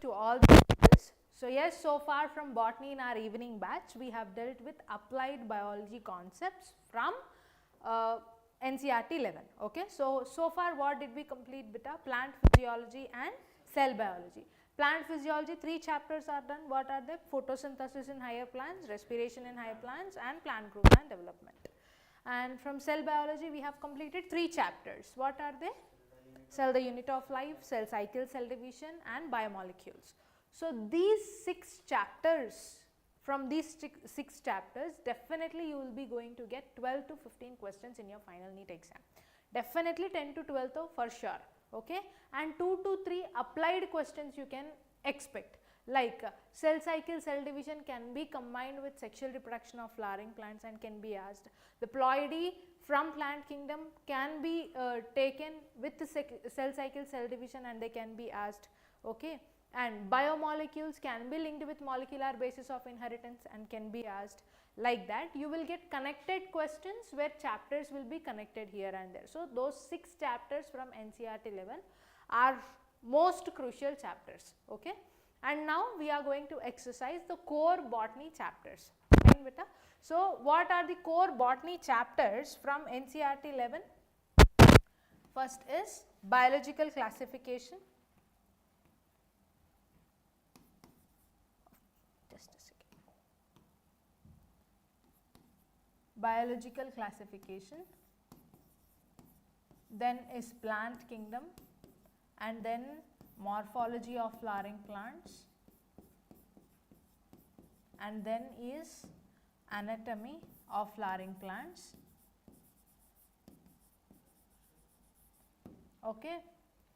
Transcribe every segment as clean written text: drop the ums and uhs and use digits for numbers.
to all the pupils. So yes, so far from botany in our evening batch, we have dealt with applied biology concepts from NCERT 11. Okay, so far what did we complete, beta? Plant physiology and cell biology. Plant physiology, 3 chapters are done. What are they? Photosynthesis in higher plants, respiration in higher plants, and plant growth and development. And from cell biology, we have completed 3 chapters. What are they? Cell, the unit of life, cell cycle, cell division, and biomolecules. So these 6 chapters, from these 6 chapters, definitely you will be going to get 12 to 15 questions in your final NEET exam. Definitely 10 to 12 though, for sure. Okay, and 2 to 3 applied questions you can expect, like cell cycle, cell division can be combined with sexual reproduction of flowering plants and can be asked. The ploidy from plant kingdom can be taken with the cell cycle, cell division, and they can be asked. Okay, and biomolecules can be linked with molecular basis of inheritance and can be asked. Like that, you will get connected questions where chapters will be connected here and there. So those 6 chapters from NCERT 11 are most crucial chapters. Okay, and now we are going to exercise the core botany chapters. Fine, beta. So what are the core botany chapters from NCERT 11? First is biological classification. Biological classification, then is plant kingdom, and then morphology of flowering plants, and then is anatomy of flowering plants. Okay,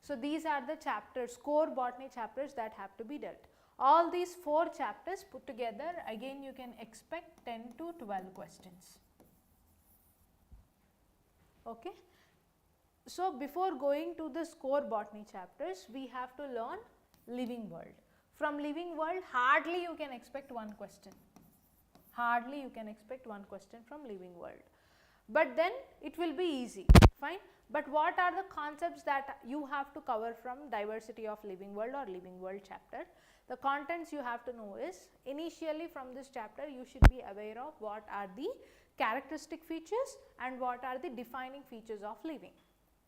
so these are the chapters, core botany chapters that have to be dealt. All these 4 chapters put together, again you can expect 10 to 12 questions. Okay. So before going to the core botany chapters, we have to learn living world. From living world, hardly you can expect 1 question. Hardly you can expect 1 question from living world. But then it will be easy, fine. But what are the concepts that you have to cover from diversity of living world or living world chapter? The contents you have to know is, initially from this chapter you should be aware of what are the characteristic features and what are the defining features of living.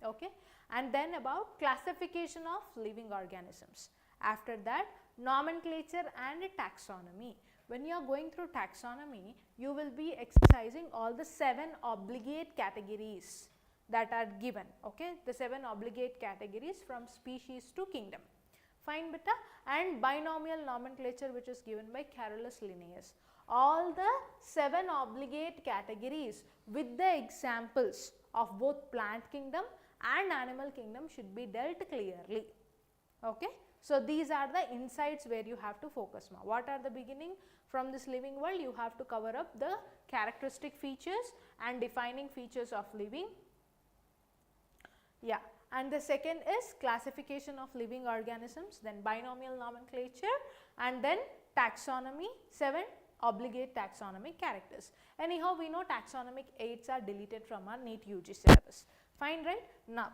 Okay, and then about classification of living organisms. After that, nomenclature and taxonomy. When you are going through taxonomy, you will be exercising all the 7 obligate categories that are given. Okay, the 7 obligate categories from species to kingdom. Fine, beta. And binomial nomenclature, which is given by Carolus Linnaeus. All the 7 obligate categories with the examples of both plant kingdom and animal kingdom should be dealt clearly. Okay, so these are the insights where you have to focus now. What are the beginning? From this living world, you have to cover up the characteristic features and defining features of living. Yeah, and the second is classification of living organisms, then binomial nomenclature, and then taxonomy, 7 obligate taxonomic characters. Anyhow, we know taxonomic aids are deleted from our NEET UG syllabus. Fine, right? Now,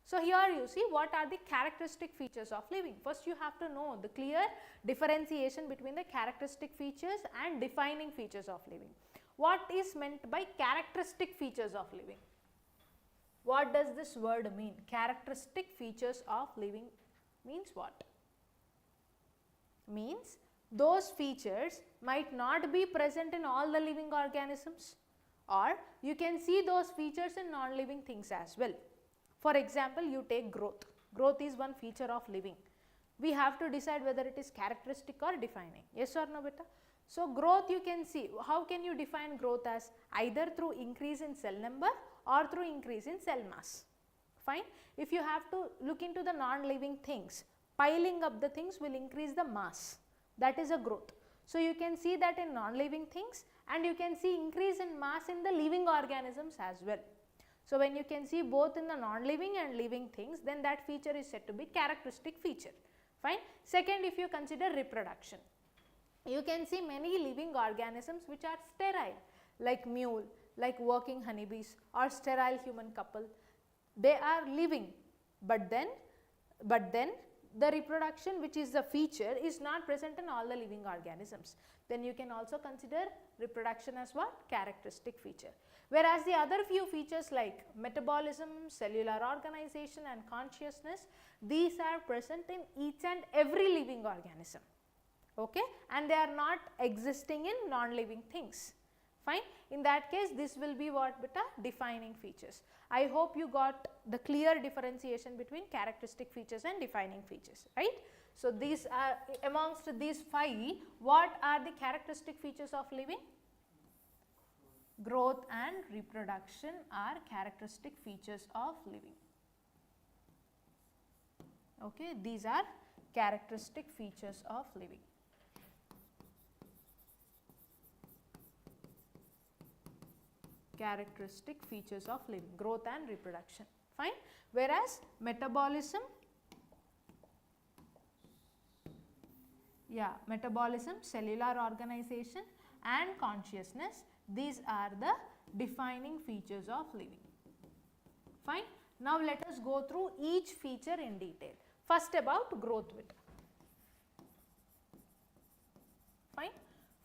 so here you see what are the characteristic features of living. First you have to know the clear differentiation between the characteristic features and defining features of living. What is meant by characteristic features of living? What does this word mean? Characteristic features of living means what? Means those features might not be present in all the living organisms, or you can see those features in non-living things as well. For example, you take growth. Growth is one feature of living. We have to decide whether it is characteristic or defining. Yes or no, beta? So growth you can see. How can you define growth? As either through increase in cell number or through increase in cell mass. Fine. If you have to look into the non-living things, piling up the things will increase the mass. That is a growth. So you can see that in non-living things, and you can see increase in mass in the living organisms as well. So when you can see both in the non-living and living things, then that feature is said to be characteristic feature. Fine. Second, if you consider reproduction, you can see many living organisms which are sterile, like mule, like working honeybees, or sterile human couple. They are living, but then the reproduction, which is the feature, is not present in all the living organisms, then you can also consider reproduction as what? Characteristic feature. Whereas the other few features like metabolism, cellular organization and consciousness, these are present in each and every living organism, okay, and they are not existing in non-living things. Fine. In that case, this will be what? Beta? Defining features. I hope you got the clear differentiation between characteristic features and defining features, right? So, these are amongst these 5, what are the characteristic features of living? Growth and reproduction are characteristic features of living. Okay, these are characteristic features of living. Characteristic features of living, growth and reproduction, fine. Whereas metabolism, metabolism, cellular organization and consciousness, these are the defining features of living, fine. Now let us go through each feature in detail. First about growth bit, fine.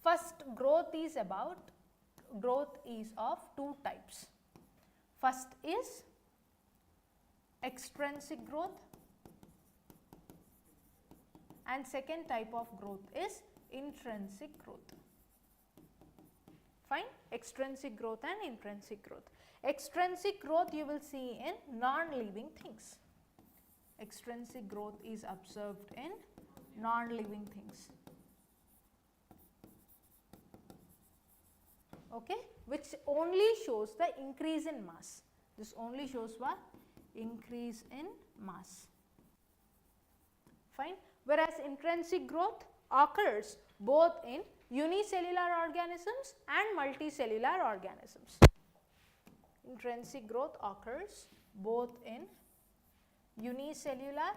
First growth is of 2 types. First is extrinsic growth and second type of growth is intrinsic growth, fine. Extrinsic growth and intrinsic growth. Extrinsic growth you will see in non-living things. Extrinsic growth is observed in non-living things, okay, which only shows the increase in mass. This only shows what? Increase in mass, fine. Whereas intrinsic growth occurs both in unicellular organisms and multicellular organisms. Intrinsic growth occurs both in unicellular,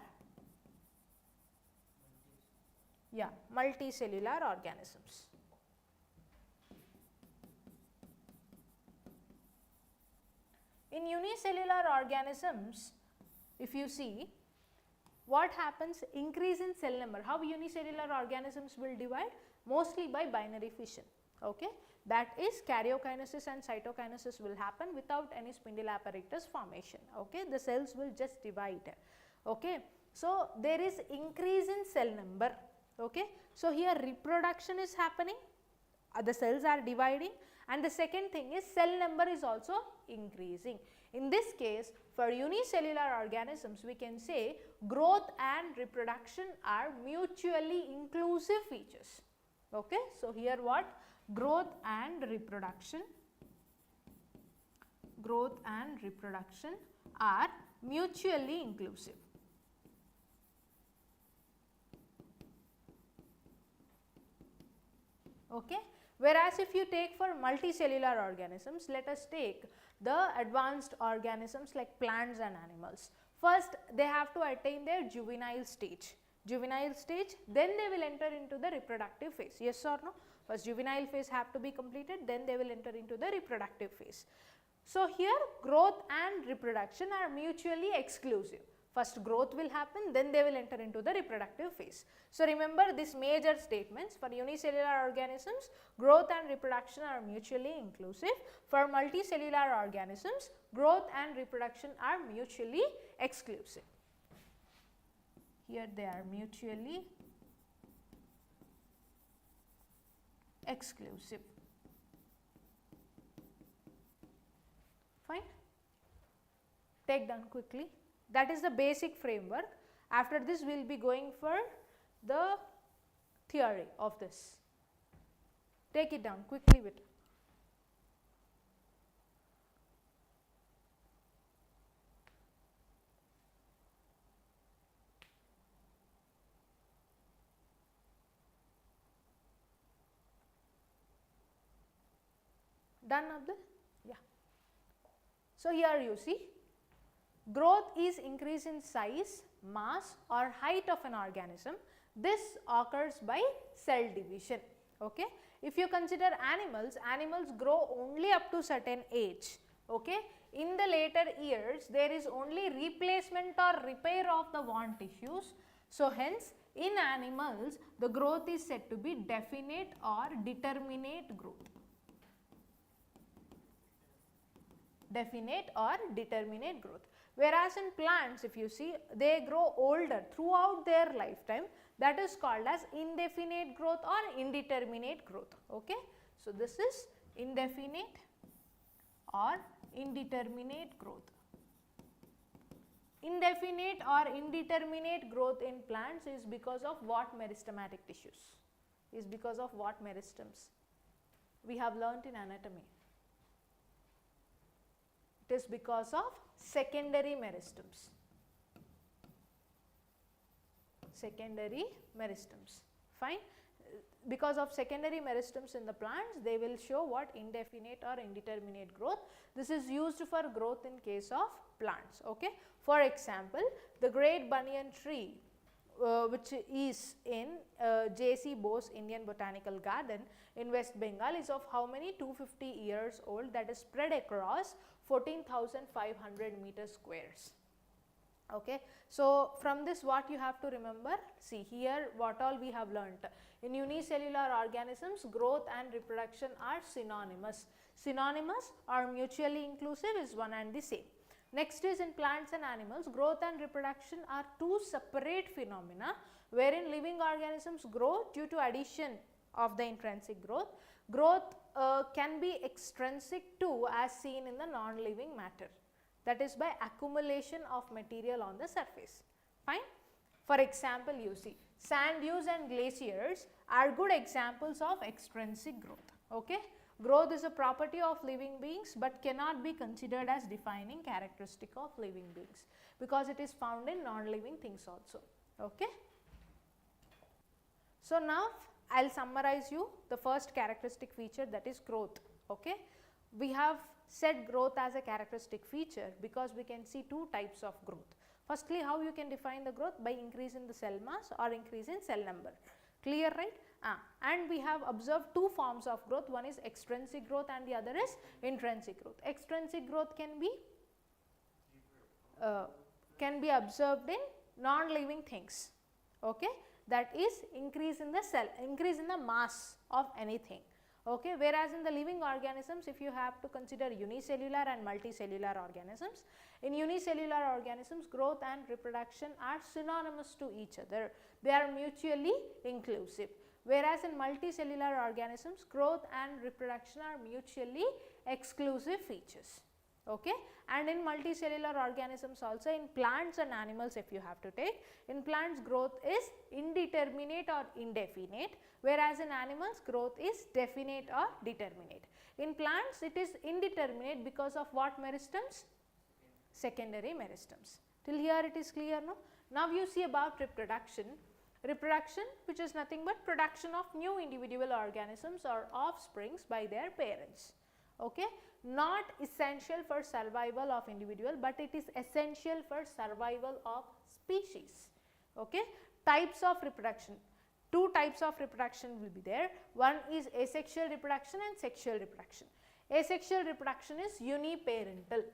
multicellular organisms. In unicellular organisms, if you see what happens, increase in cell number, how unicellular organisms will divide? Mostly by binary fission, okay. That is karyokinesis and cytokinesis will happen without any spindle apparatus formation, okay. The cells will just divide, okay. So, there is increase in cell number, okay. So, here reproduction is happening, the cells are dividing, and the second thing is cell number is also increasing. In this case, for unicellular organisms, we can say growth and reproduction are mutually inclusive features, okay. So, here what? Growth and reproduction are mutually inclusive. Okay. Whereas, if you take for multicellular organisms, let us take the advanced organisms like plants and animals. First, they have to attain their juvenile stage, then they will enter into the reproductive phase, yes or no? First juvenile phase have to be completed, then they will enter into the reproductive phase. So, here growth and reproduction are mutually exclusive. First growth will happen, then they will enter into the reproductive phase. So, remember these major statements: for unicellular organisms, growth and reproduction are mutually inclusive. For multicellular organisms, growth and reproduction are mutually exclusive. Here they are mutually exclusive. Fine. Take down quickly. That is the basic framework. After this, we will be going for the theory of this. Take it down quickly with. Done, Abdul? Yeah. So, here you see growth is increase in size, mass or height of an organism. This occurs by cell division. Okay. If you consider animals, animals grow only up to certain age. Okay. In the later years, there is only replacement or repair of the worn tissues. So hence in animals the growth is said to be definite or determinate growth. Definite or determinate growth. Whereas in plants, if you see, they grow older throughout their lifetime, that is called as indefinite growth or indeterminate growth. Okay. So this is indefinite or indeterminate growth. Indefinite or indeterminate growth in plants is because of what meristematic tissues? Is because of what meristems? We have learnt in anatomy. It is because of secondary meristems. Secondary meristems. Fine. Because of secondary meristems in the plants, they will show what indefinite or indeterminate growth. This is used for growth in case of plants. Okay. For example, the great banyan tree which is in J.C. Bose Indian Botanical Garden in West Bengal is of how many? 250 years old, that is spread across 14,500 meter squares. Okay. So from this what you have to remember, see here what all we have learnt. In unicellular organisms, growth and reproduction are synonymous. Synonymous or mutually inclusive is one and the same. Next is in plants and animals, growth and reproduction are two separate phenomena wherein living organisms grow due to addition of the intrinsic growth. Growth can be extrinsic too, as seen in the non-living matter, that is by accumulation of material on the surface. Fine. For example, you see sand dunes and glaciers are good examples of extrinsic growth. Okay. Growth is a property of living beings but cannot be considered as defining characteristic of living beings because it is found in non-living things also. Okay. So now I will summarize you the first characteristic feature, that is growth. Okay. We have said growth as a characteristic feature because we can see two types of growth. Firstly, how you can define the growth? By increase in the cell mass or increase in cell number. Clear, right? And we have observed two forms of growth, one is extrinsic growth and the other is intrinsic growth. Extrinsic growth can be observed in non-living things. Okay. That is increase in the cell, increase in the mass of anything. Okay. Whereas in the living organisms, if you have to consider unicellular and multicellular organisms, in unicellular organisms growth and reproduction are synonymous to each other, they are mutually inclusive. Whereas in multicellular organisms, growth and reproduction are mutually exclusive features. Okay. And in multicellular organisms also, in plants and animals if you have to take, in plants growth is indeterminate or indefinite, whereas in animals growth is definite or determinate. In plants it is indeterminate because of what meristems? Secondary meristems. Till here it is clear, no? Now you see about reproduction. Reproduction, which is nothing but production of new individual organisms or offsprings by their parents. Okay. Not essential for survival of individual, but it is essential for survival of species. Okay. Types of reproduction. Two types of reproduction will be there. One is asexual reproduction and sexual reproduction. Asexual reproduction is uniparental.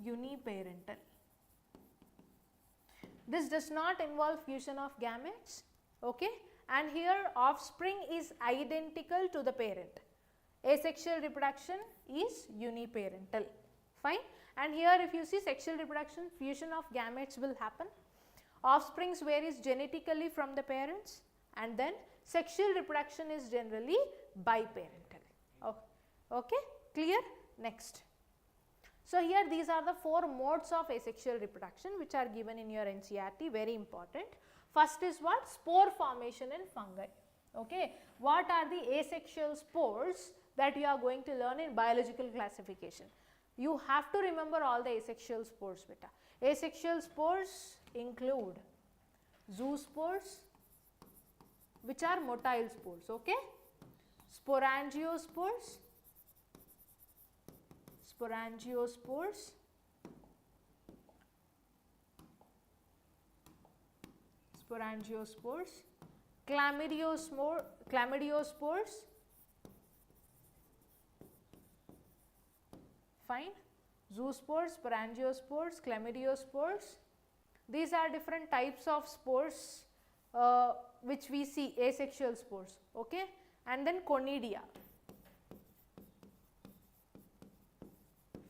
Uniparental. This does not involve fusion of gametes. Okay. And here offspring is identical to the parent. Asexual reproduction is uniparental. Fine. And here if you see sexual reproduction, fusion of gametes will happen. Offsprings varies genetically from the parents, and then sexual reproduction is generally biparental. Okay. Clear? Next. So here these are the four modes of asexual reproduction which are given in your NCERT, very important. First is what? Spore formation in fungi. Okay. What are the asexual spores that you are going to learn in biological classification? You have to remember all the asexual spores, beta. Asexual spores include zoospores, which are motile spores. Okay. Sporangiospores, sporangiospores, sporangiospores, chlamydiospores, fine, zoospores, sporangiospores, chlamydiospores. These are different types of spores which we see, asexual spores, okay. And then conidia,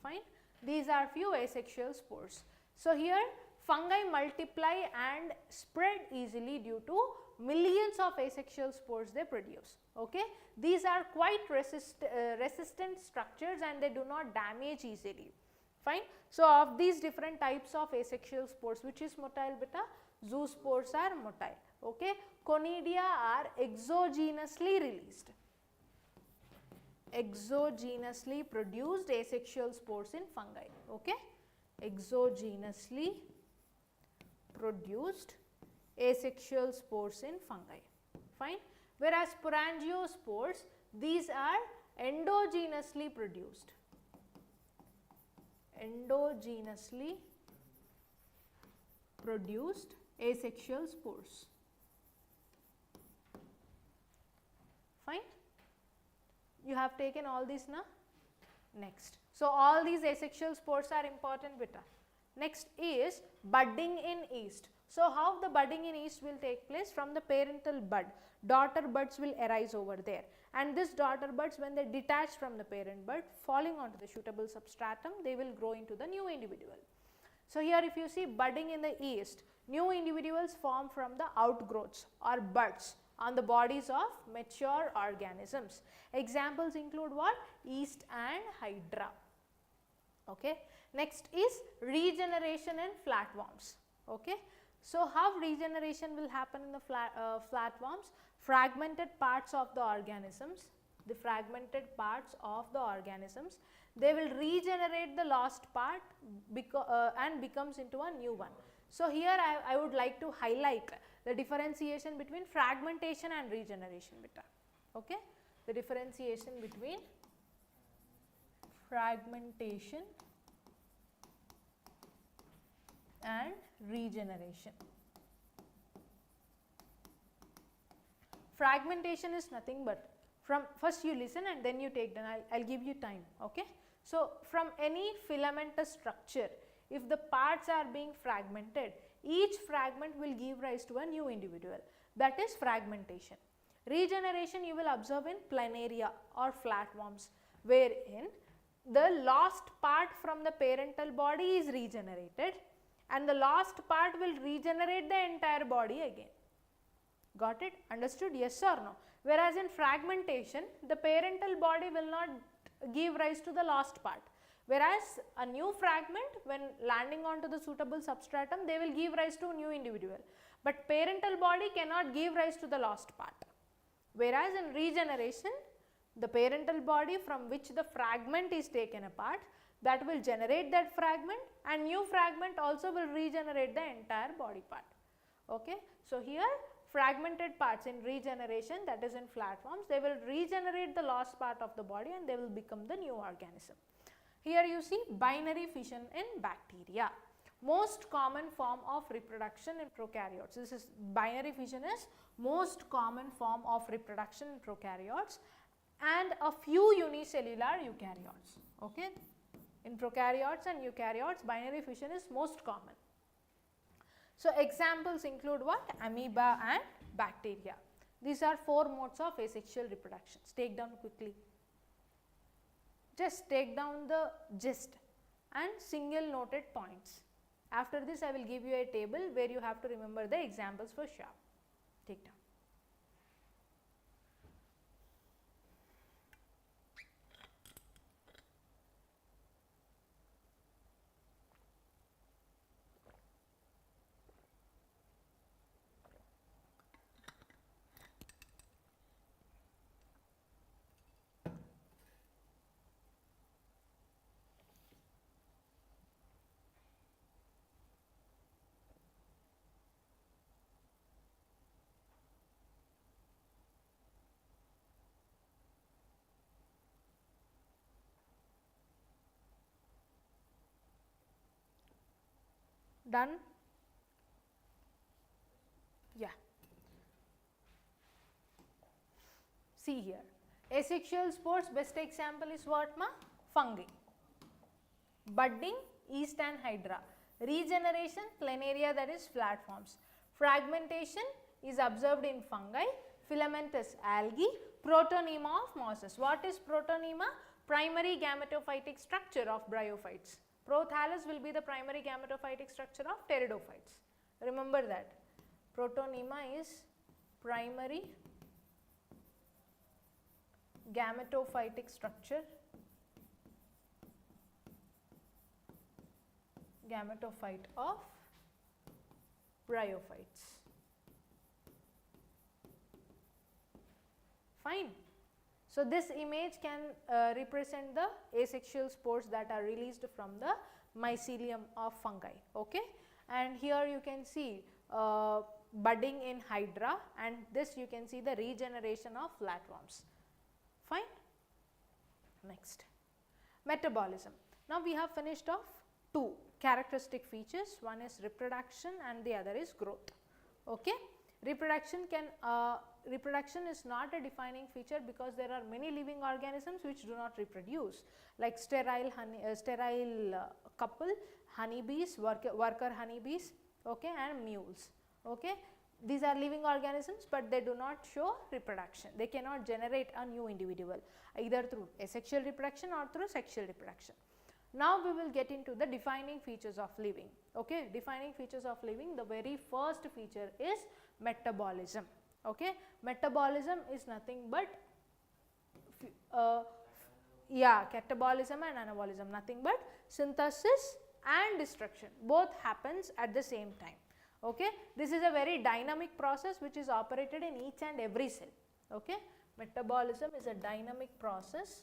fine. These are few asexual spores. So here fungi multiply and spread easily due to millions of asexual spores they produce, okay. These are quite resistant structures and they do not damage easily, fine. So of these different types of asexual spores, which is motile beta? Zoospores are motile, okay. Conidia are exogenously released, exogenously produced asexual spores in fungi, okay. Exogenously produced asexual spores in fungi, fine. Whereas sporangiospores, these are endogenously produced, endogenously produced asexual spores, fine. You have taken all these now. Next, so all these asexual spores are important beta. Next is budding in yeast. So how the budding in yeast will take place? From the parental bud, daughter buds will arise over there, and this daughter buds, when they detach from the parent bud, falling onto the suitable substratum, they will grow into the new individual. So here if you see budding in the yeast, new individuals form from the outgrowths or buds on the bodies of mature organisms. Examples include what? Yeast and hydra, okay. Next is regeneration in flatworms, okay. So how regeneration will happen in the flatworms? Fragmented parts of the organisms, the fragmented parts of the organisms, they will regenerate the lost part and becomes into a new one. So here I would like to highlight the differentiation between fragmentation and regeneration beta, okay. The differentiation between fragmentation and regeneration. Fragmentation is nothing but, from first you listen and then you take down, I'll give you time, okay. So from any filamentous structure, if the parts are being fragmented, each fragment will give rise to a new individual, that is fragmentation. Regeneration you will observe in planaria or flatworms, wherein the lost part from the parental body is regenerated and the lost part will regenerate the entire body again. Got it? Understood? Yes or no? Whereas in fragmentation, the parental body will not give rise to the lost part. Whereas a new fragment, when landing onto the suitable substratum, they will give rise to a new individual. But parental body cannot give rise to the lost part. Whereas in regeneration, the parental body from which the fragment is taken apart, that will generate that fragment, and new fragment also will regenerate the entire body part, okay. So here fragmented parts in regeneration, that is in flatworms, they will regenerate the lost part of the body and they will become the new organism. Here you see binary fission in bacteria, most common form of reproduction in prokaryotes. This is binary fission is most common form of reproduction in prokaryotes and a few unicellular eukaryotes, okay. In prokaryotes and eukaryotes, binary fission is most common. So examples include what? Amoeba and bacteria. These are 4 modes of asexual reproductions. Take down quickly. Just take down the gist and single noted points. After this I will give you a table where you have to remember the examples for sure. Take down. Done? Yeah. See here, asexual spores, best example is what ma? Fungi. Budding, yeast and hydra. Regeneration, planaria, that is flat forms. Fragmentation is observed in fungi, filamentous algae, protonema of mosses. What is protonema? Primary gametophytic structure of bryophytes. Prothallus will be the primary gametophytic structure of pteridophytes. Remember that. Protonema is primary gametophytic structure of bryophytes. Fine. So, this image can represent the asexual spores that are released from the mycelium of fungi. Okay. And here you can see budding in hydra, and this you can see the regeneration of flatworms. Fine. Next, metabolism. Now, we have finished off two characteristic features, one is reproduction and the other is growth. Okay. Reproduction is not a defining feature because there are many living organisms which do not reproduce, like sterile couple, honeybees, worker honeybees, okay, and mules. Okay. These are living organisms, but they do not show reproduction. They cannot generate a new individual either through asexual reproduction or through sexual reproduction. Now, we will get into the defining features of living. Okay. Defining features of living, the very first feature is metabolism. Okay. Metabolism is nothing but catabolism and anabolism, nothing but synthesis and destruction, both happens at the same time. Okay. This is a very dynamic process which is operated in each and every cell. Okay. Metabolism is a dynamic process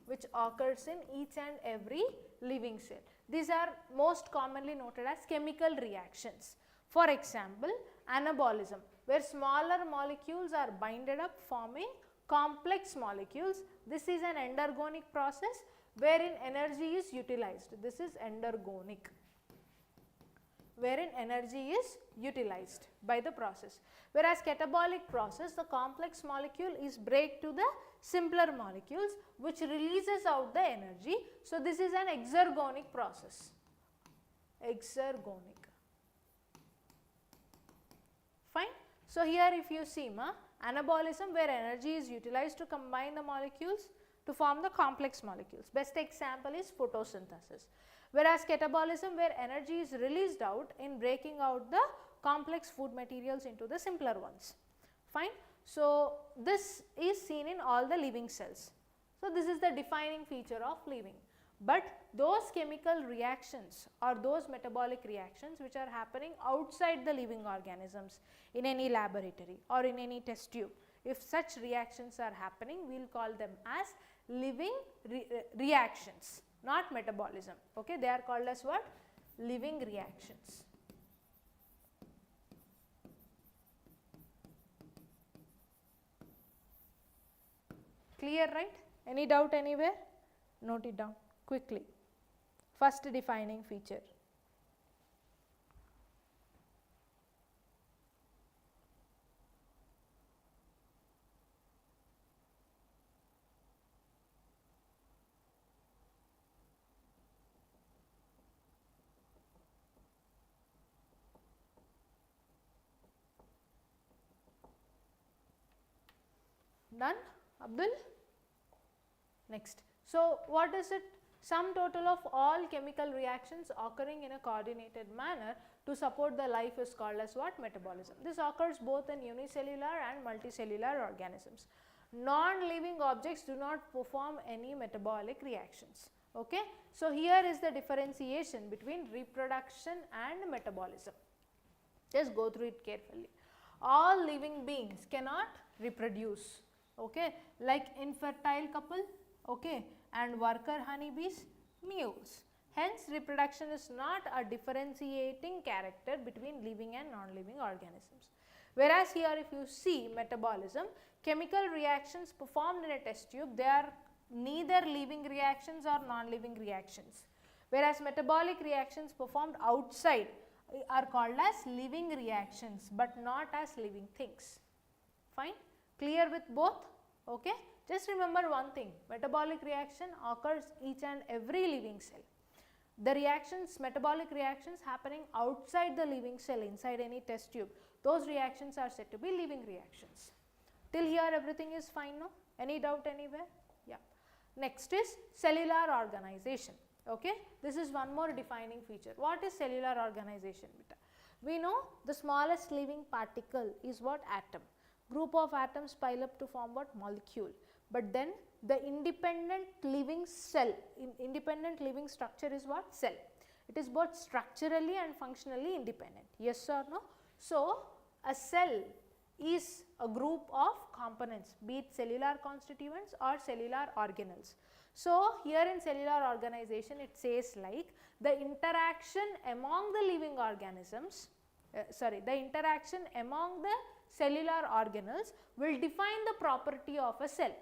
which occurs in each and every living cell. These are most commonly noted as chemical reactions. For example, anabolism, where smaller molecules are binded up forming complex molecules. This is an endergonic process wherein energy is utilized. This is endergonic, wherein energy is utilized by the process. Whereas catabolic process, the complex molecule is break to the simpler molecules which releases out the energy. So, this is an exergonic process. Exergonic. Fine. So, here if you see anabolism, where energy is utilized to combine the molecules to form the complex molecules. Best example is photosynthesis. Whereas catabolism, where energy is released out in breaking out the complex food materials into the simpler ones. Fine. So, this is seen in all the living cells. So, this is the defining feature of living. But those chemical reactions or those metabolic reactions which are happening outside the living organisms in any laboratory or in any test tube, if such reactions are happening, we will call them as living reactions, not metabolism. Okay. They are called as what? Living reactions. Clear, right? Any doubt anywhere? Note it down quickly. First defining feature. Done, Abdul? Next. So, what is it? Sum total of all chemical reactions occurring in a coordinated manner to support the life is called as what? Metabolism. This occurs both in unicellular and multicellular organisms. Non-living objects do not perform any metabolic reactions. Okay. So, here is the differentiation between reproduction and metabolism. Just go through it carefully. All living beings cannot reproduce. Okay, like infertile couple, okay, and worker honeybees, mules. Hence, reproduction is not a differentiating character between living and non-living organisms. Whereas, here if you see metabolism, chemical reactions performed in a test tube, they are neither living reactions or non-living reactions. Whereas, metabolic reactions performed outside are called as living reactions, but not as living things. Fine. Clear with both? Okay. Just remember one thing, metabolic reaction occurs each and every living cell. The reactions, metabolic reactions happening outside the living cell, inside any test tube, those reactions are said to be living reactions. Till here everything is fine, no? Any doubt anywhere? Yeah. Next is cellular organization. Okay, this is one more defining feature. What is cellular organization, beta? We know the smallest living particle is what? Atom. Group of atoms pile up to form what? Molecule. But then the independent living cell, independent living structure is what? Cell. It is both structurally and functionally independent. Yes or no? So, a cell is a group of components, be it cellular constituents or cellular organelles. So, here in cellular organization it says like the interaction among the living organisms, the interaction among the cellular organelles will define the property of a cell.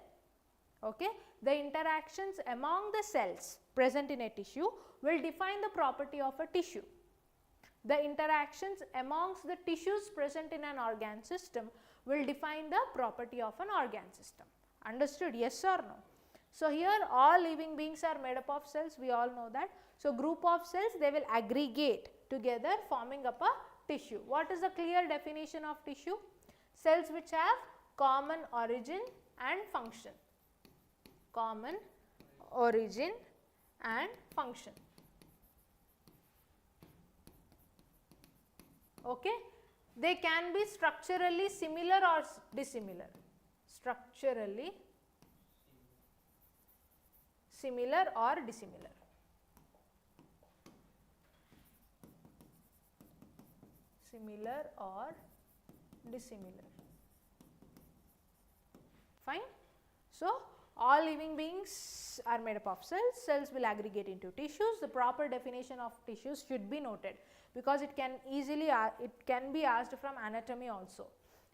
Okay. The interactions among the cells present in a tissue will define the property of a tissue. The interactions amongst the tissues present in an organ system will define the property of an organ system. Understood? Yes or no? So, here all living beings are made up of cells, we all know that. So, group of cells, they will aggregate together forming up a tissue. What is the clear definition of tissue? Cells which have common origin and function. Common origin and function. Okay. They can be structurally similar or dissimilar. Structurally similar or dissimilar. Similar or dissimilar. Fine. So, all living beings are made up of cells. Cells will aggregate into tissues. The proper definition of tissues should be noted, because it can easily be asked from anatomy also.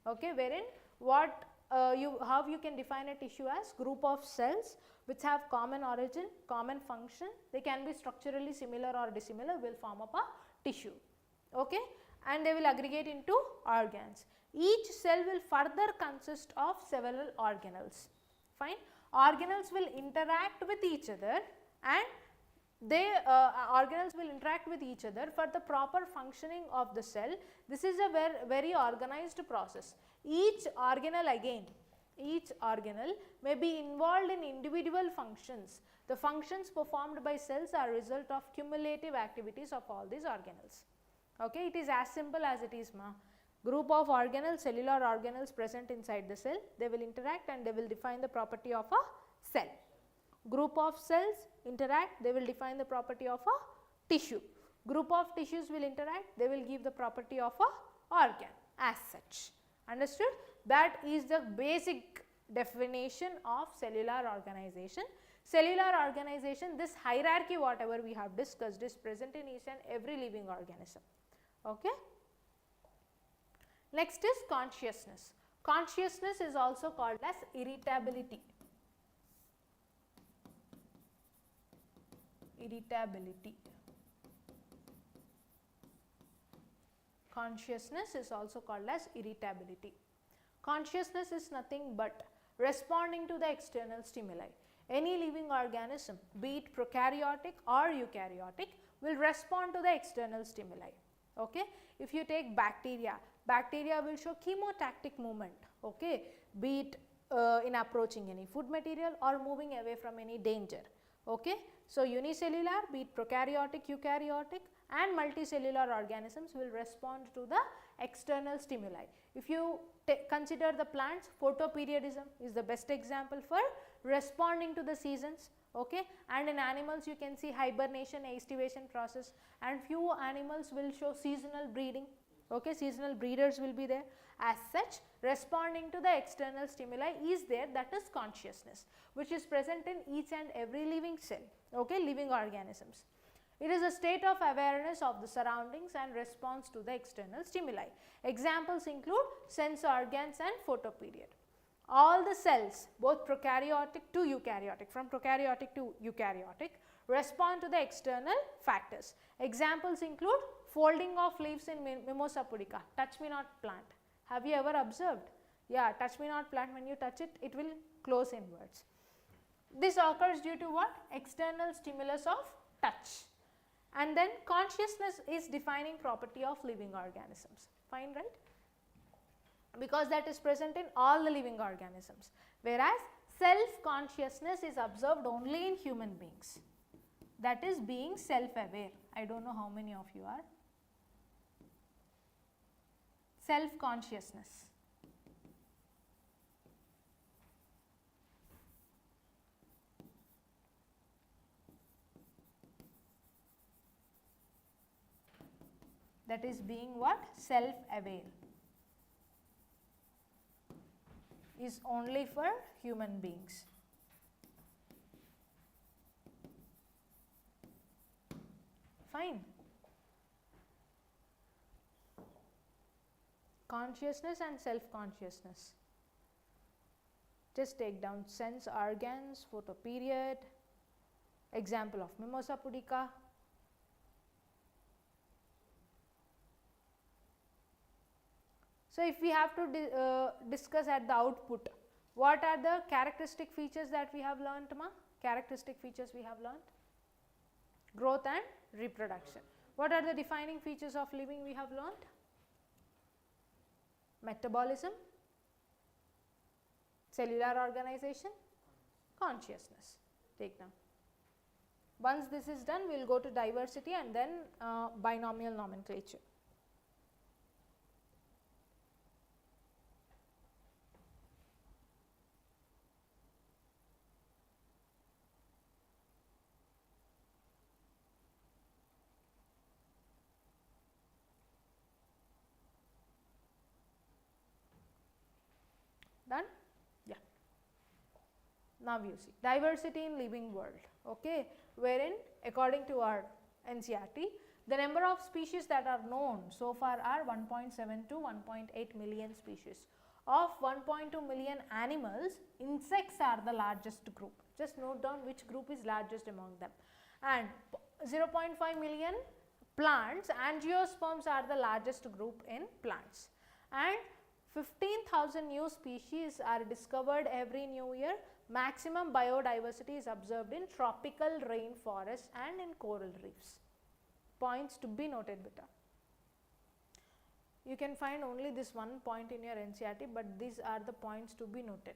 Okay, wherein what how you can define a tissue as group of cells which have common origin, common function. They can be structurally similar or dissimilar, will form up a tissue. Okay, and they will aggregate into organs. Each cell will further consist of several organelles. Fine. Organelles will interact with each other, and they organelles will interact with each other for the proper functioning of the cell. This is a very organized process. Each organelle may be involved in individual functions. The functions performed by cells are result of cumulative activities of all these organelles. Okay, it is as simple as it is, ma. Group of organelles, cellular organelles present inside the cell, they will interact and they will define the property of a cell. Group of cells interact, they will define the property of a tissue. Group of tissues will interact, they will give the property of a organ as such. Understood? That is the basic definition of cellular organization. Cellular organization, this hierarchy whatever we have discussed is present in each and every living organism. Okay. Next is consciousness. Consciousness is also called as irritability. Irritability. Consciousness is also called as irritability. Consciousness is nothing but responding to the external stimuli. Any living organism, be it prokaryotic or eukaryotic, will respond to the external stimuli. Okay. If you take bacteria, bacteria will show chemotactic movement, okay, be it in approaching any food material or moving away from any danger. Okay. So, unicellular, be it prokaryotic, eukaryotic, and multicellular organisms will respond to the external stimuli. If you consider the plants, photoperiodism is the best example for responding to the seasons. Okay. And in animals you can see hibernation, estivation process, and few animals will show seasonal breeding. Okay. Seasonal breeders will be there. As such, responding to the external stimuli is there, that is consciousness, which is present in each and every living cell, okay, living organisms. It is a state of awareness of the surroundings and response to the external stimuli. Examples include sense organs and photoperiod. All the cells, both prokaryotic to eukaryotic, from prokaryotic to eukaryotic, respond to the external factors. Examples include folding of leaves in Mimosa pudica, touch me not plant. Have you ever observed? Yeah, touch me not plant, when you touch it, it will close inwards. This occurs due to what? External stimulus of touch. And then consciousness is defining property of living organisms. Fine, right? Because that is present in all the living organisms, whereas self-consciousness is observed only in human beings. That is being self-aware. I don't know how many of you are. Self-consciousness. That is being what? Self-aware. Is only for human beings. Fine. Consciousness and self-consciousness. Just take down sense organs, photoperiod, example of Mimosa pudica. So, if we have to discuss at the output, what are the characteristic features that we have learnt, ma? Characteristic features we have learnt? Growth and reproduction. What are the defining features of living we have learnt? Metabolism, cellular organization, consciousness. Take down. Once this is done, we will go to diversity and then binomial nomenclature. Done? Yeah. Now you see diversity in living world, okay, wherein according to our NCERT, the number of species that are known so far are 1.7 to 1.8 million species. Of 1.2 million animals, insects are the largest group. Just note down which group is largest among them. And 0.5 million plants, angiosperms are the largest group in plants. And 15,000 new species are discovered every new year. Maximum biodiversity is observed in tropical rainforests and in coral reefs. Points to be noted, beta. You can find only this one point in your NCERT, but these are the points to be noted.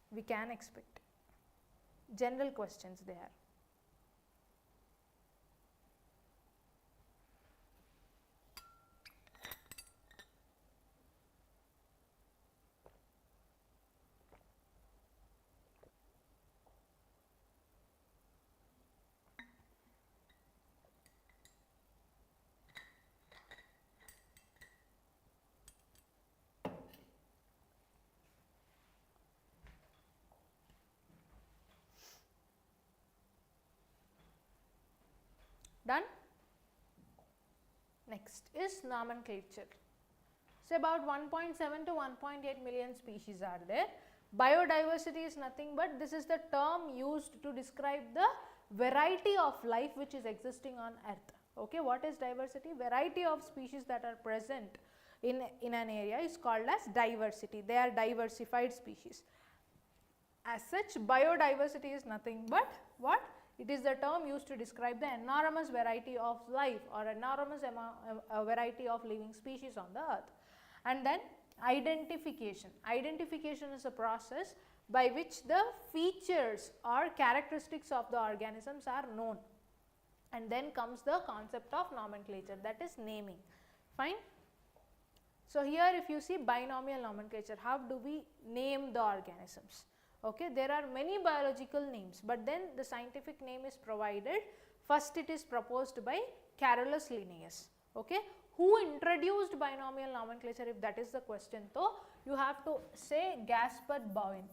We can expect. General questions they are. Done? Next is nomenclature. So, about 1.7 to 1.8 million species are there. Biodiversity is nothing but this is the term used to describe the variety of life which is existing on earth. Okay, what is diversity? Variety of species that are present in an area is called as diversity. They are diversified species. As such, biodiversity is nothing but what? It is the term used to describe the enormous variety of life or enormous variety of living species on the earth. And then identification. Identification is a process by which the features or characteristics of the organisms are known. And then comes the concept of nomenclature, that is naming. Fine. So, here if you see binomial nomenclature, how do we name the organisms? Okay, there are many biological names, but then the scientific name is provided. First it is proposed by Carolus Linnaeus. Okay, who introduced binomial nomenclature? If that is the question, though, you have to say Gaspard Bovin.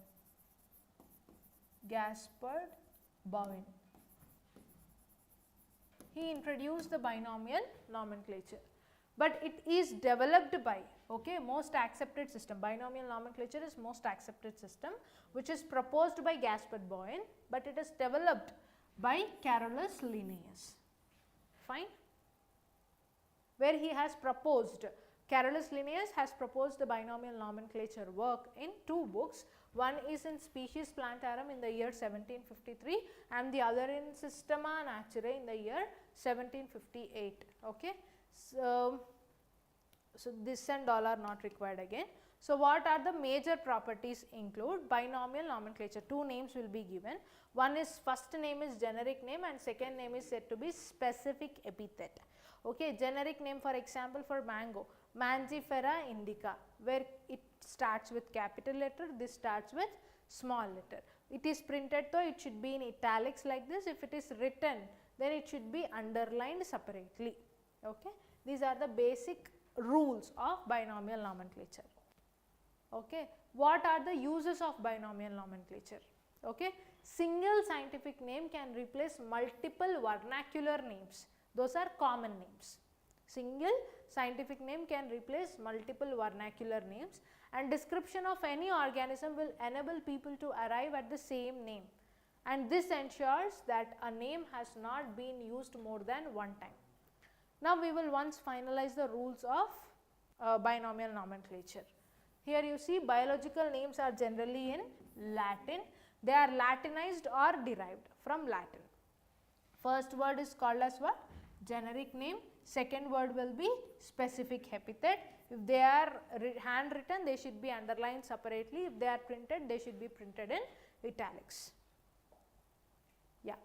Gaspard Bovin. He introduced the binomial nomenclature, but it is developed by, okay, most accepted system. Binomial nomenclature is most accepted system which is proposed by Gaspard Bovin, but it is developed by Carolus Linnaeus. Fine. Where he has proposed, Carolus Linnaeus has proposed the binomial nomenclature work in two books. One is in Species Plantarum in the year 1753 and the other in Systema Naturae in the year 1758. Okay. So this and all are not required again. So what are the major properties include? Binomial nomenclature, two names will be given. One is, first name is generic name and second name is said to be specific epithet. Okay, generic name, for example, for mango, Mangifera indica, where it starts with capital letter, this starts with small letter. It is printed though, it should be in italics like this. If it is written, then it should be underlined separately. Okay, these are the basic rules of binomial nomenclature. Okay, what are the uses of binomial nomenclature? Okay, single scientific name can replace multiple vernacular names. Those are common names. Single scientific name can replace multiple vernacular names, and description of any organism will enable people to arrive at the same name, and this ensures that a name has not been used more than one time. Now we will once finalize the rules of binomial nomenclature. Here you see biological names are generally in Latin. They are Latinized or derived from Latin. First word is called as what? Generic name. Second word will be specific epithet. If they are handwritten, they should be underlined separately. If they are printed, they should be printed in italics. Yeah.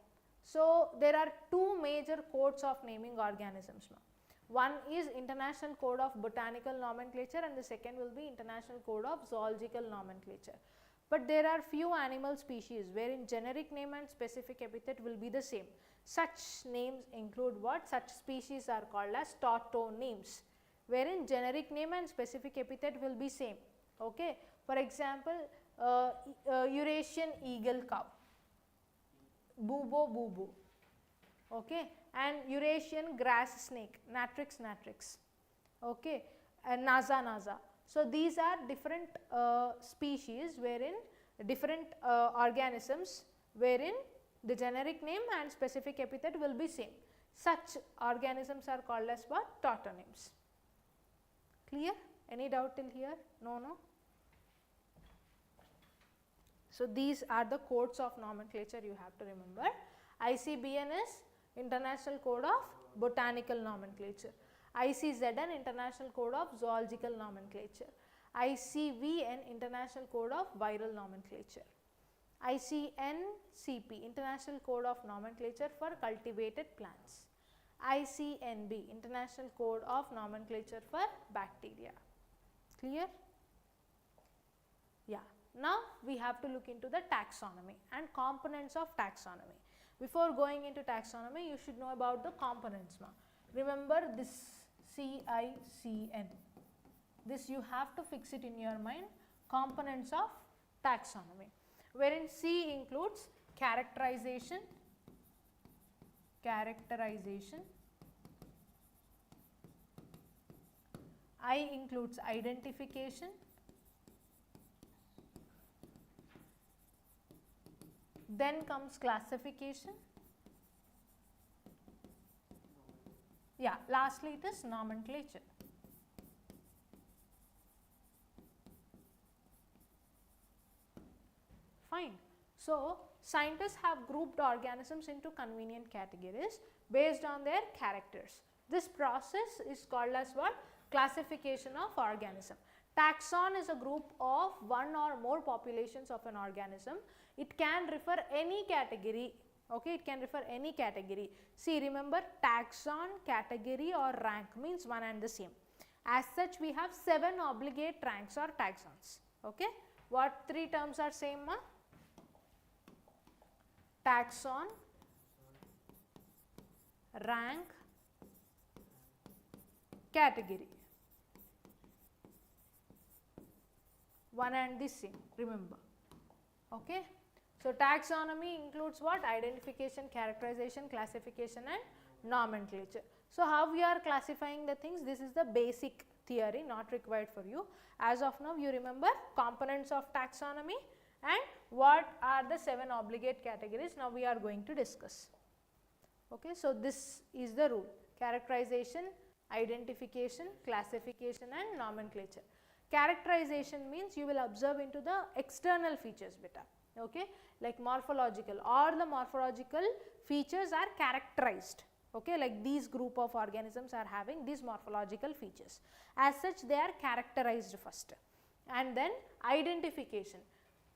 So there are two major codes of naming organisms now. One is International Code of Botanical Nomenclature and the second will be International Code of Zoological Nomenclature. But there are few animal species wherein generic name and specific epithet will be the same. Such names include what? Such species are called as tautonyms, wherein generic name and specific epithet will be same. Okay. For example, Eurasian eagle cow, Bubo bubu. Okay, and Eurasian grass snake, Natrix natrix, okay, and Naza naza. So these are different species wherein different organisms wherein the generic name and specific epithet will be same. Such organisms are called as what? Tautonyms. Clear? Any doubt till here? No, no. So these are the codes of nomenclature you have to remember. ICBN is International Code of Botanical Nomenclature. ICZN International Code of Zoological Nomenclature. ICVN International Code of Viral Nomenclature. ICNCP International Code of Nomenclature for Cultivated Plants. ICNB International Code of Nomenclature for Bacteria. Clear? Yeah. Now we have to look into the taxonomy and components of taxonomy. Before going into taxonomy, you should know about the components now. Remember this CICN. This you have to fix it in your mind. Components of taxonomy, wherein C includes characterization, I includes identification, then comes classification, yeah, lastly it is nomenclature. Fine. So scientists have grouped organisms into convenient categories based on their characters. This process is called as what? Classification of organism. Taxon is a group of one or more populations of an organism. It can refer any category. Okay, it can refer any category. See, remember, taxon, category or rank means one and the same. As such, we have 7 obligate ranks or taxons. Okay, what 3 terms are same, ma? Taxon, rank, category. One and the same, remember. Okay. So taxonomy includes what? Identification, characterization, classification and nomenclature. So how we are classifying the things? This is the basic theory, not required for you. As of now, you remember components of taxonomy and what are the 7 obligate categories. Now we are going to discuss. Okay, so this is the rule: characterization, identification, classification and nomenclature. Characterization means you will observe into the external features beta. Okay, like morphological, or the morphological features are characterized. okay, like these group of organisms are having these morphological features. As such, they are characterized first, and then identification.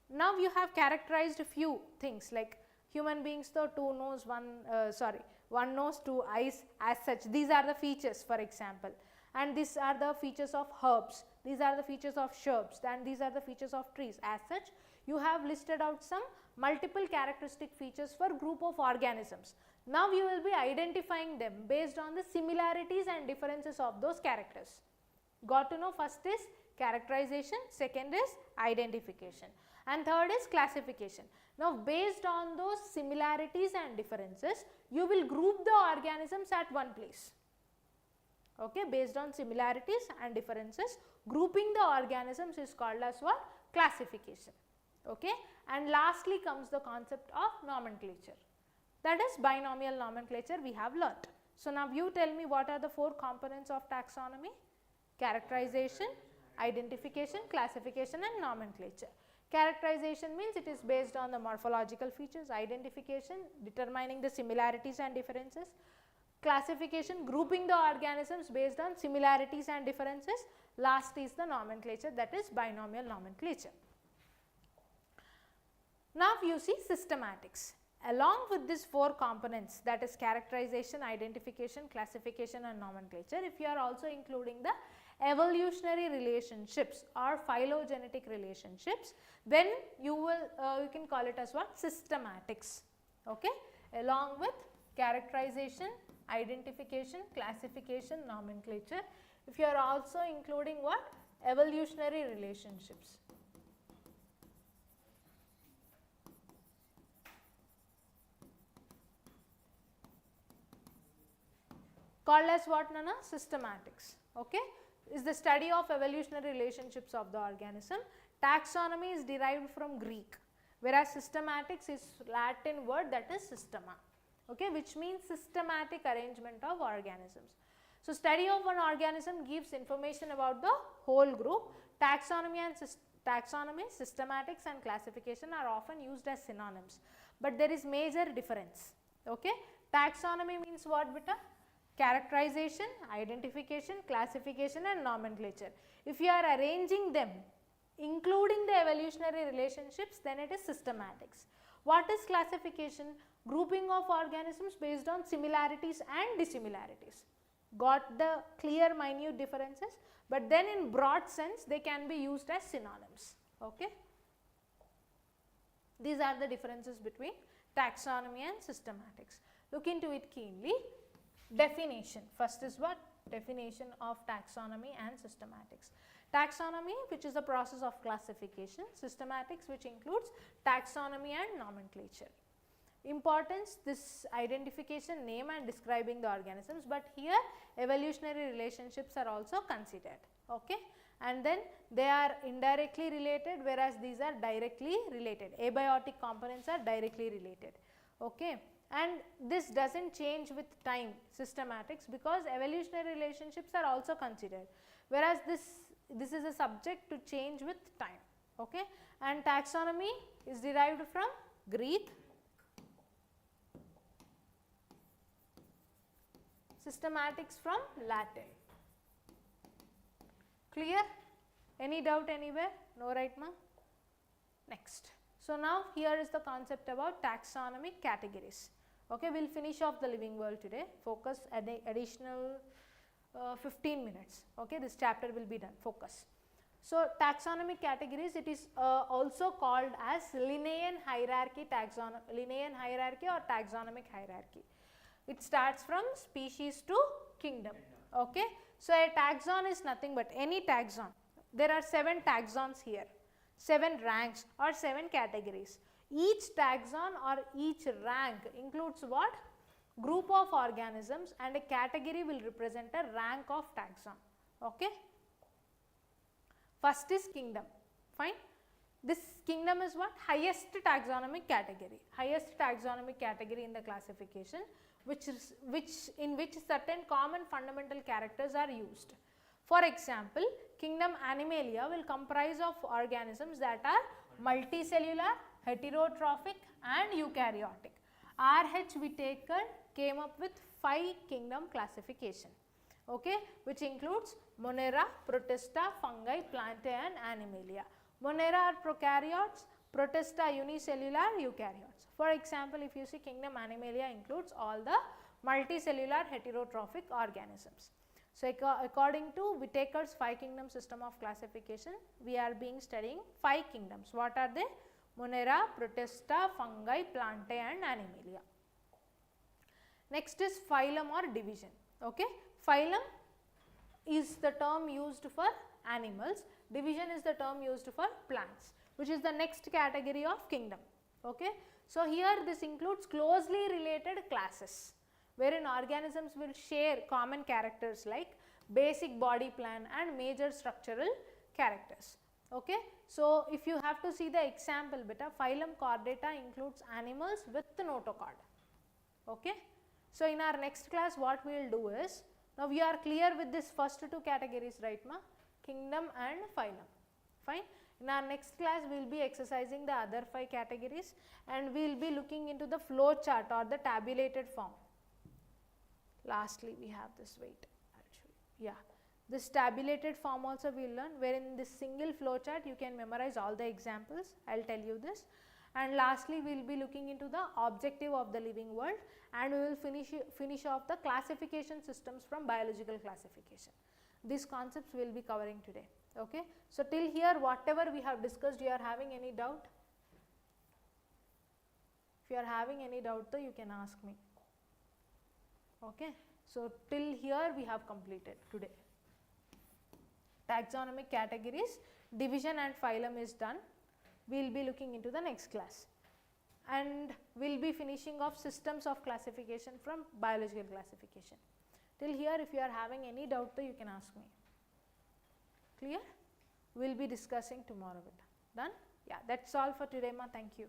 Now you have characterized a few things like human beings, though two nose, one nose, two eyes, as such. These are the features, for example, and these are the features of herbs, these are the features of shrubs, and these are the features of trees. As such, you have listed out some multiple characteristic features for group of organisms. Now you will be identifying them based on the similarities and differences of those characters. Got to know? First is characterization, second is identification, and third is classification. Now based on those similarities and differences, you will group the organisms at one place. Okay, based on similarities and differences, grouping the organisms is called as what? Classification. Okay, and lastly comes the concept of nomenclature, that is binomial nomenclature we have learnt. So now you tell me, what are the four components of taxonomy? Characterization, identification, classification and nomenclature. Characterization means it is based on the morphological features, identification determining the similarities and differences, classification grouping the organisms based on similarities and differences, last is the nomenclature, that is binomial nomenclature. Now you see systematics. Along with these four components, that is characterization, identification, classification and nomenclature, if you are also including the evolutionary relationships or phylogenetic relationships, then you will you can call it as what? Systematics. Okay, along with characterization, identification, classification, nomenclature, if you are also including what? Evolutionary relationships. Called as what, Nana? Systematics. Okay, is the study of evolutionary relationships of the organism. Taxonomy is derived from Greek, whereas systematics is Latin word, that is systema, okay, which means systematic arrangement of organisms. So study of one organism gives information about the whole group. Taxonomy, systematics and classification are often used as synonyms, but there is major difference. Okay, taxonomy means what, beta? Characterization, identification, classification and nomenclature. If you are arranging them including the evolutionary relationships, then it is systematics. What is classification? Grouping of organisms based on similarities and dissimilarities. Got the clear minute differences, but then in broad sense they can be used as synonyms. Okay, these are the differences between taxonomy and systematics. Look into it keenly. Definition. First is what? Definition of taxonomy and systematics. Taxonomy, which is the process of classification. Systematics, which includes taxonomy and nomenclature. Importance, this identification, name and describing the organisms, but here evolutionary relationships are also considered. Okay, and then they are indirectly related, whereas these are directly related. Abiotic components are directly related. Okay, and this does not change with time, systematics, because evolutionary relationships are also considered, whereas this is a subject to change with time. Okay, and taxonomy is derived from Greek, systematics from Latin. Clear? Any doubt anywhere? No, right, ma? Next. So now here is the concept about taxonomic categories. Okay, we will finish off the living world today. Focus additional 15 minutes. Okay, this chapter will be done. Focus. So taxonomic categories, it is also called as Linnaean hierarchy, Linnaean hierarchy or taxonomic hierarchy. It starts from species to kingdom. Okay, so a taxon is nothing but any taxon. There are 7 taxons here, 7 ranks or 7 categories. Each taxon or each rank includes what? Group of organisms, and a category will represent a rank of taxon. Okay. First is kingdom. Fine. This kingdom is what? Highest taxonomic category. Highest taxonomic category in the classification, in which certain common fundamental characters are used. For example, kingdom Animalia will comprise of organisms that are multicellular, heterotrophic and eukaryotic. R.H. Whitaker came up with 5 kingdom classification, okay, which includes Monera, Protista, Fungi, Plantae and Animalia. Monera are prokaryotes, Protista unicellular eukaryotes. For example, if you see kingdom Animalia includes all the multicellular heterotrophic organisms. So, according to Whittaker's 5 kingdom system of classification, we are being studying 5 kingdoms. What are they? Monera, Protista, Fungi, Plantae and Animalia. Next is phylum or division. Okay. Phylum is the term used for animals, division is the term used for plants, which is the next category of kingdom. Okay. So, here this includes closely related classes, wherein organisms will share common characters like basic body plan and major structural characters. Okay. So, if you have to see the example beta, phylum Chordata includes animals with notochord. Okay. So, in our next class what we will do is, now we are clear with this first 2 categories, right ma, kingdom and phylum, fine. In our next class we will be exercising the other 5 categories and we will be looking into the flow chart or the tabulated form. Lastly we have this, wait, I will show you, yeah, this tabulated form also we will learn, wherein in this single flow chart you can memorize all the examples, I will tell you this. And lastly we will be looking into the objective of the living world and we will finish off the classification systems from biological classification. These concepts we will be covering today. Okay. So, till here whatever we have discussed, you are having any doubt? If you are having any doubt though, you can ask me. Okay. So, till here we have completed today. Taxonomic categories, division and phylum is done. We will be looking into the next class and we will be finishing off systems of classification from biological classification. Till here if you are having any doubt though, you can ask me. Clear? We will be discussing tomorrow. Done? Yeah, that is all for today ma, thank you.